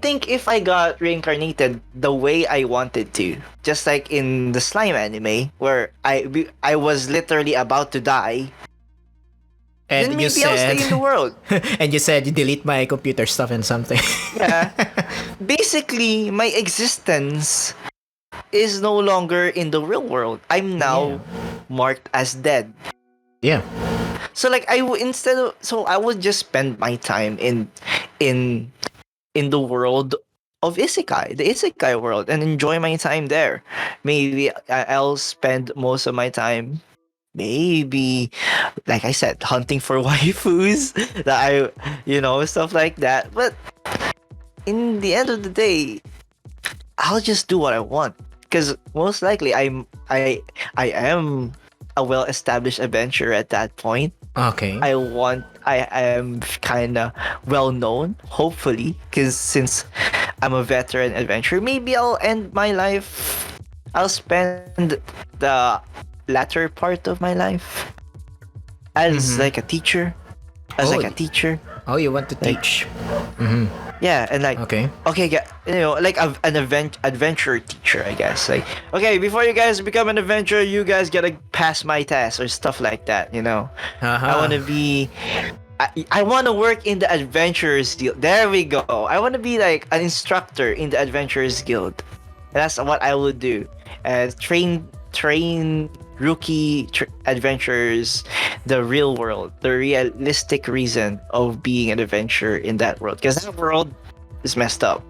think if I got reincarnated the way I wanted to, just like in the slime anime where I was literally about to die, and then maybe I'll stay in the world. And you said you delete my computer stuff and something. Yeah. Basically, my existence is no longer in the real world. I'm now marked as dead. Yeah. So like I would just spend my time in the world of isekai, the isekai world, and enjoy my time there. Maybe I'll spend most of my time, maybe, like I said, hunting for waifus, that stuff like that. But in the end of the day, I'll just do what I want, because most likely I am a well-established adventurer at that point. Okay. I am kind of well known, hopefully, because since I'm a veteran adventurer, maybe I'll end my life. I'll spend the latter part of my life as like a teacher, Oh, you want to teach? Mm-hmm. Yeah, and like Okay, yeah, like an adventure teacher, I guess. Like, okay, before you guys become an adventurer, you guys gotta pass my test or stuff like that. I want to be. I want to work in the Adventurers Guild. There we go. I want to be like an instructor in the Adventurers Guild. That's what I would do. Train rookie adventurers, the real world, the realistic reason of being an adventurer in that world. Because that world is messed up.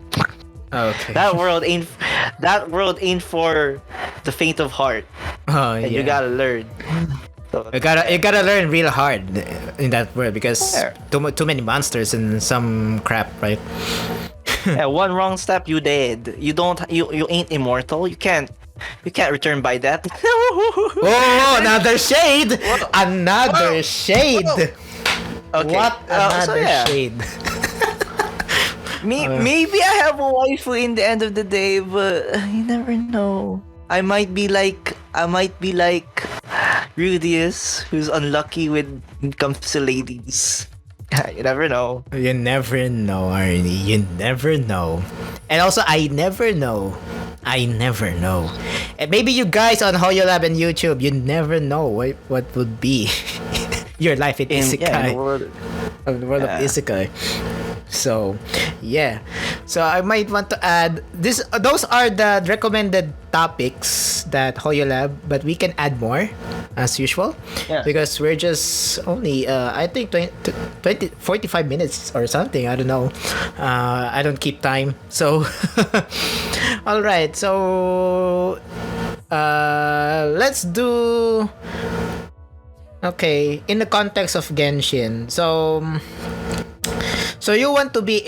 okay. That world ain't for the faint of heart. Oh, And yeah. you gotta learn. So, You gotta learn real hard in that world, because Yeah. too many monsters and some crap, right? yeah, one wrong step, you dead. You ain't immortal. You can't return by that. Oh, another shade! Another shade! Okay. What another yeah. shade? Maybe I have a waifu in the end of the day, but you never know. I might be like Rudius, who's unlucky when it comes to ladies. You never know. You never know, Arnie. You never know. And also, I never know. And maybe you guys on Hoyolab and YouTube, you never know what would be your life in Isekai. In the world of Isekai. So, yeah. So I might want to add this. Those are the recommended topics that Hoyolab, but we can add more as usual, because we're just only I think 45 minutes or something. I don't know. I don't keep time. So, all right. So, let's do. Okay, in the context of Genshin, so you want to be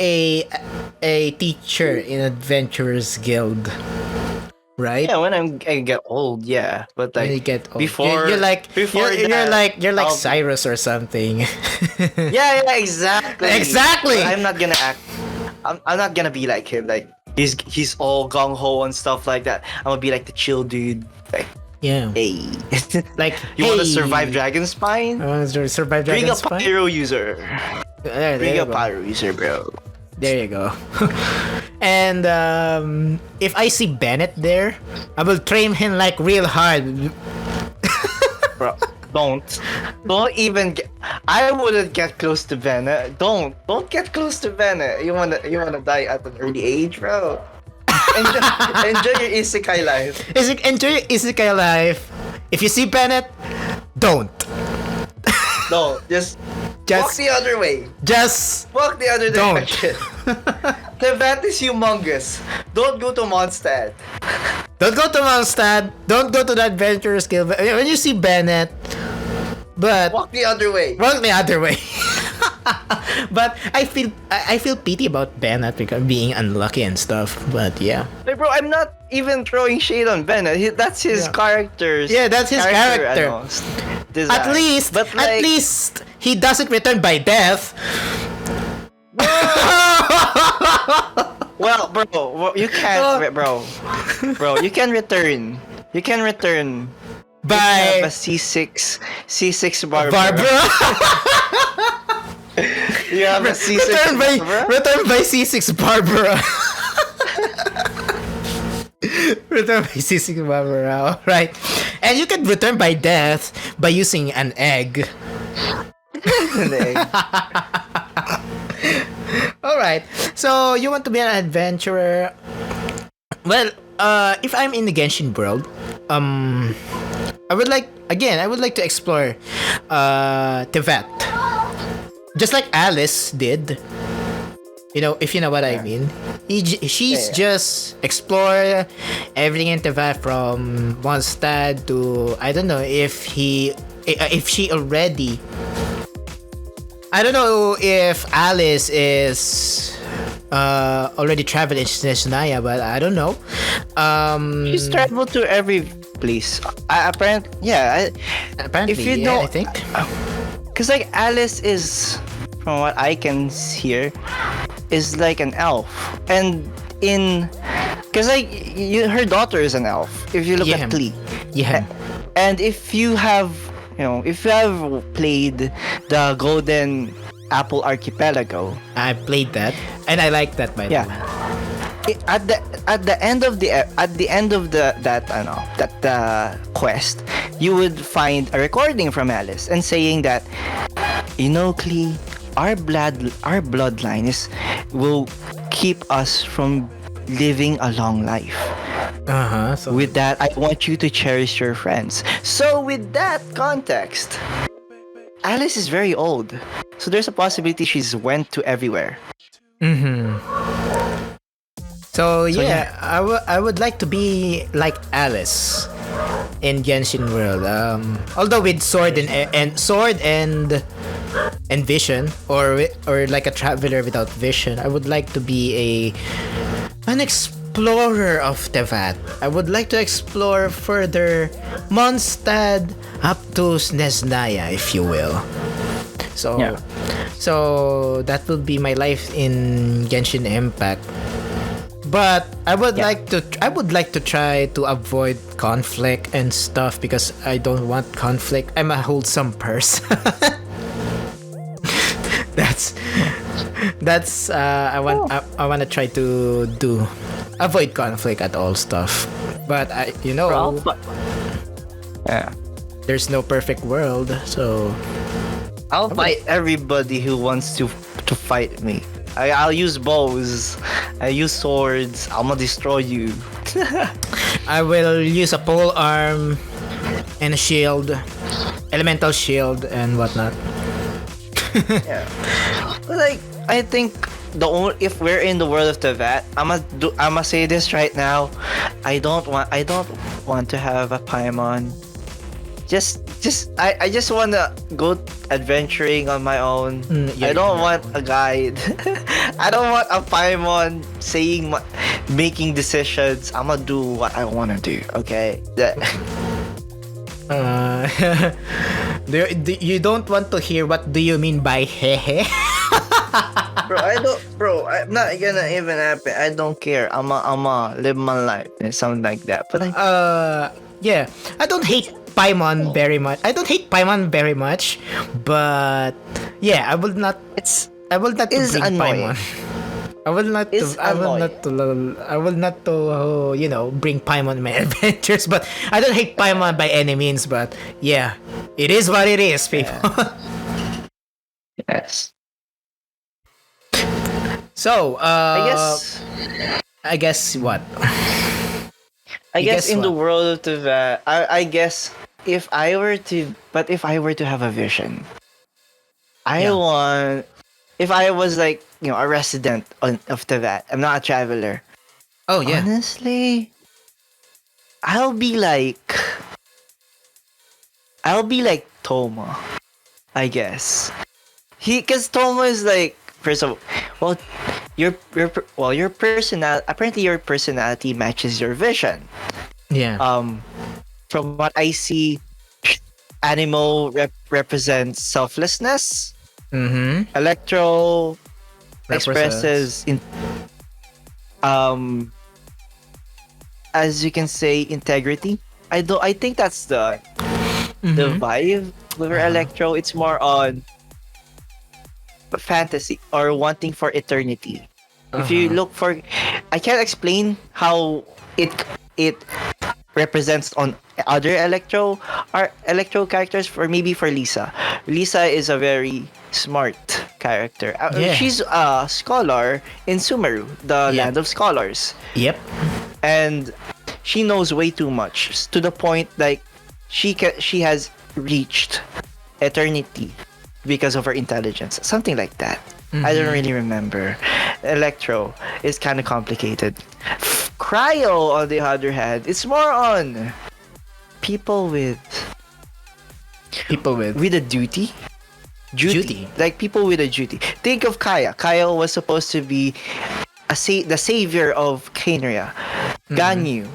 a teacher in Adventurers Guild, right? Yeah, when I get old, yeah. But like When you get old. before, you're like that, you're like I'll- Cyrus or something. Yeah, exactly. Exactly. But I'm not gonna act. I'm not gonna be like him. Like he's all gung ho and stuff like that. I'm gonna be like the chill dude. Like, Yeah. hey, Like, you want to hey, survive Dragon Spine? I want to survive Bring a Dragon Spine? pyro user. There Bring you a go. pyro user, bro. There you go. And if I see Bennett there, I will train him like real hard. Bro, don't even get. I wouldn't get close to Bennett. Don't get close to Bennett. You wanna die at an early age, bro. Enjoy your isekai life. Enjoy your Isekai life. If you see Bennett, don't. No, just walk the other way. Just Walk the other Don't. direction. The vat is humongous. Don't go to Mondstadt. don't go to Mondstadt. Don't go to the Adventurers Guild. When you see Bennett, but Walk the other way. walk the other way. But I feel pity about Bennett because being unlucky and stuff. But yeah. Like, bro, I'm not even throwing shade on Bennett. That's his character's. Yeah, that's his character. Design. At least he doesn't return by death. Well, bro, you can't, bro, you can return. You can return. By A C6 Barbara. Barbara. You have a C6 Barbara. Return by C6 Barbara. Return by C6 Barbara. Alright. And you can return by death by using an egg. Alright. So you want to be an adventurer. Well, if I'm in the Genshin world, I would like to explore Tevat. Just like Alice did. if you know what I mean. She's just explore everything in Teyvat from Mondstadt to, I don't know if she already, I don't know if Alice is already traveled in Snezhnaya, but I don't know. She's traveled to every place. Apparently, yeah. Apparently, if you I think. Because like Alice is, from what I can hear, is like an elf, and because like her daughter is an elf. If you look at Klee, and if you have played the Golden Apple Archipelago, I played that, and I like that, by the way. At the end of that quest, you would find a recording from Alice and saying that, Klee, our bloodline will keep us from living a long life. So with that, I want you to cherish your friends. So with that context, Alice is very old, so there's a possibility she's went to everywhere. So yeah, I would like to be like Alice in Genshin World. Although with sword and vision, or like a traveler without vision, I would like to be an explorer of Teyvat. I would like to explore further Mondstadt up to Snezhnaya, if you will. So that will be my life in Genshin Impact. But I would like to try to avoid conflict and stuff, because I don't want conflict. I'm a wholesome person. That's I want to try to avoid conflict at all stuff. But there's no perfect world, so I'll fight everybody who wants to fight me. I'll use bows. I use swords. I'm gonna destroy you. I will use a pole arm and a shield, elemental shield and whatnot. But like, I think if we're in the world of Teyvat, I'ma say this right now. I don't want to have a Paimon. I just wanna go adventuring on my own. I don't want a guide. I don't want a Paimon making decisions. I'ma do what I wanna do. Okay. You don't want to hear what do you mean by hehe? I'm not gonna even happen. I don't care. I'ma live my life and something like that. But yeah, I don't hate Paimon very much. But yeah, I will not It's bring annoying. Paimon. I will not bring Paimon in my adventures, but I don't hate Paimon by any means, but yeah, it is what it is, people. Yes. So, I guess what? I guess in the world of I guess if I were to have a vision, if I was like, a resident of Teyvat, I'm not a traveler. Oh yeah. Honestly, I'll be like Toma, I guess. Because Toma is like, first of all, your personality, apparently your personality matches your vision. Yeah. From what I see, Animo represents selflessness. Electro expresses as you can say, integrity. I think that's the vibe with Electro. It's more on fantasy or wanting for eternity. If you look for, I can't explain how it represents on other Electro characters. For Lisa. Lisa is a very smart character. She's a scholar in Sumeru, the land of scholars. Yep. And she knows way too much, to the point like she has reached eternity because of her intelligence, something like that. I don't really remember. Electro is kind of complicated. Cryo, on the other hand, it's more on people with a duty. Like people with a duty. Think of Kaya. Kaya was supposed to be the savior of Kenria. Ganyu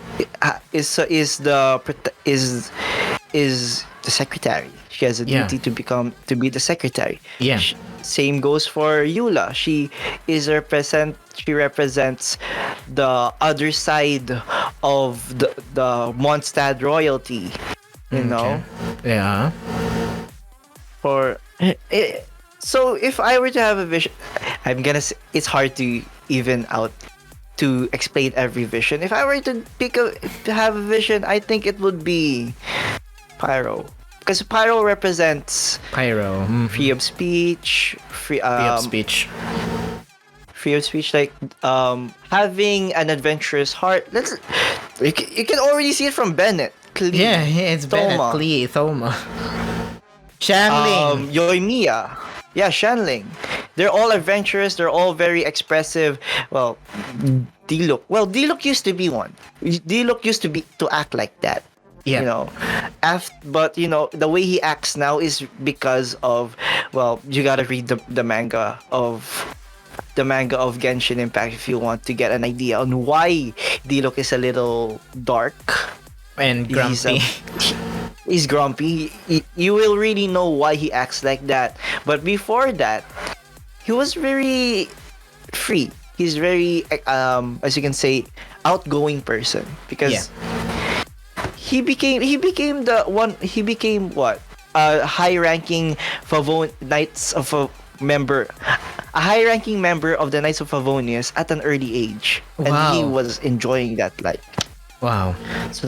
is the secretary. She has a duty to be the secretary. Yeah. Same goes for Yula. She represents the other side of the Mondstadt royalty. You know? Yeah. So if I were to have a vision, it's hard to even out to explain every vision. If I were to have a vision, I think it would be Pyro. Because Pyro represents free of speech, free of speech, like having an adventurous heart. You can already see it from Bennett. It's Bennett, Klee, Thoma, Shanling, Yoimiya. Yeah, Shanling. They're all adventurous. They're all very expressive. Well, Diluc. Well, Diluc used to be one. Diluc used to act like that. Yeah. You know, but you know the way he acts now is because of, well, you gotta read the manga of Genshin Impact if you want to get an idea on why Diluc is a little dark and grumpy. He's grumpy. You will really know why he acts like that. But before that, he was very free. He's very as you can say, outgoing person because. He became what? A high-ranking Knights of member. A high-ranking member of the Knights of Favonius at an early age. And he was enjoying that life. Wow. So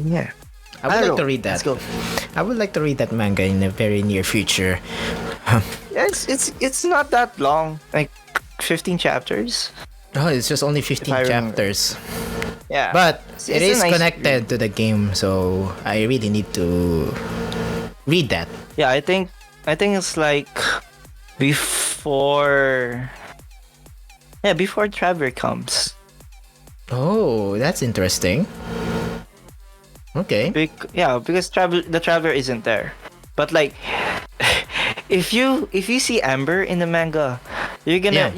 yeah. I would like to read that. Let's go. I would like to read that manga in the very near future. It's not that long. Like 15 chapters. Oh, it's just only 15 chapters. Yeah. But it is nice connected to the game, so I really need to read that. Yeah, I think it's like before Trevor comes. Oh, that's interesting. Okay. Because the Traveler isn't there. But like if you see Amber in the manga, you're gonna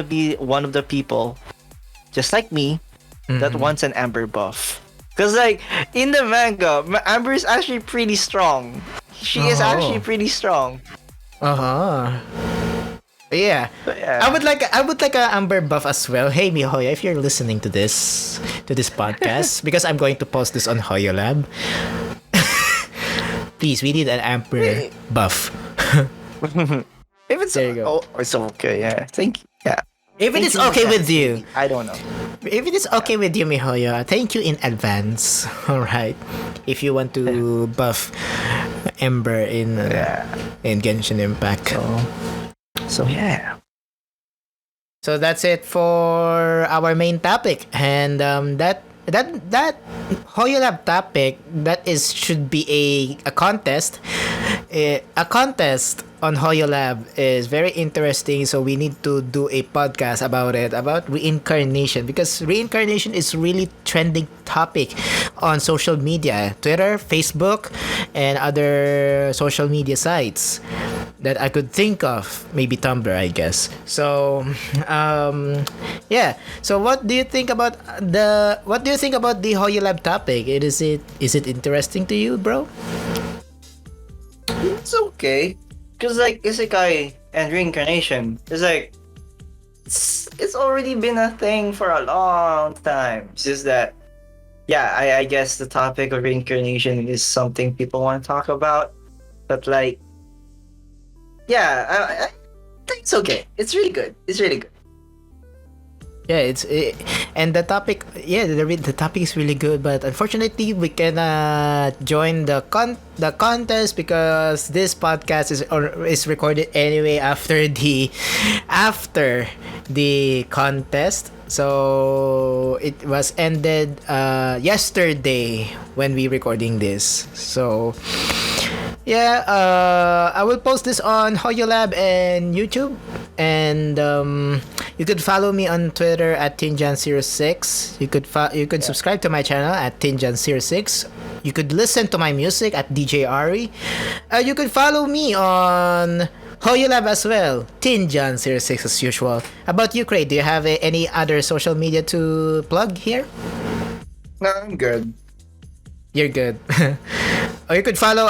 be one of the people just like me that wants an Amber buff. Because like in the manga, Amber is actually pretty strong. She is actually pretty strong. Yeah. I would like a Amber buff as well. Hey Mihoya, if you're listening to this podcast, because I'm going to post this on Hoyolab. Please, we need an Amber buff. If it's there you go. Oh, it's okay. Yeah. Thank you. Yeah. If it is okay with you. I don't know. If it is okay with you, Mihoya, thank you in advance. Alright. If you want to buff Ember in Genshin Impact. So yeah. So that's it for our main topic. And that Hoyolab topic, should be a contest. A contest on Hoyolab is very interesting, so we need to do a podcast about reincarnation, because reincarnation is really trending topic on social media, Twitter, Facebook, and other social media sites that I could think of, maybe Tumblr, I guess. So, So, what do you think about the Hoyolab topic? Is it interesting to you, bro? It's okay, cause like Isekai and reincarnation is like it's already been a thing for a long time. It's just that, I guess the topic of reincarnation is something people want to talk about, but like. I think it's okay. It's really good. Yeah, and the topic. Yeah, the topic is really good, but unfortunately, we cannot join the contest because this podcast is recorded anyway after the contest. So it was ended yesterday when we recording this. So Yeah, I will post this on Hoyolab and YouTube. And you could follow me on Twitter at Tinjan06. You could subscribe to my channel at Tinjan06. You could listen to my music at DJ Ari. You could follow me on Hoyolab as well. Tinjan06 as usual. About you, Craig, do you have any other social media to plug here? No, I'm good. You're good. Or you could follow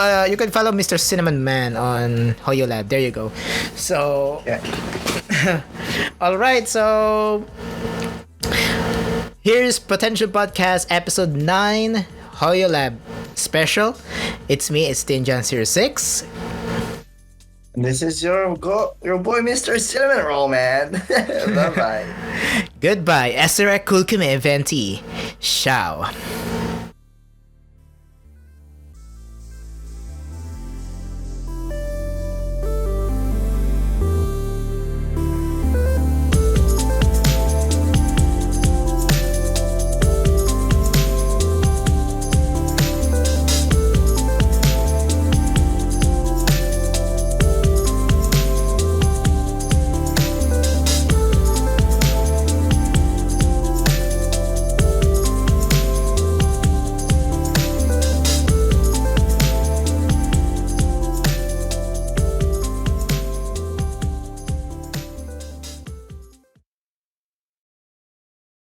Mr. Cinnamon Man on Hoyolab. There you go. So Yeah. all right, so here's Potential Podcast episode 9, Hoyolab Special. It's me, it's Tinjan06. And this is your boy, Mr. Cinnamon Roll, man. Bye bye. Goodbye. Essere Kulkime Eventi. Ciao.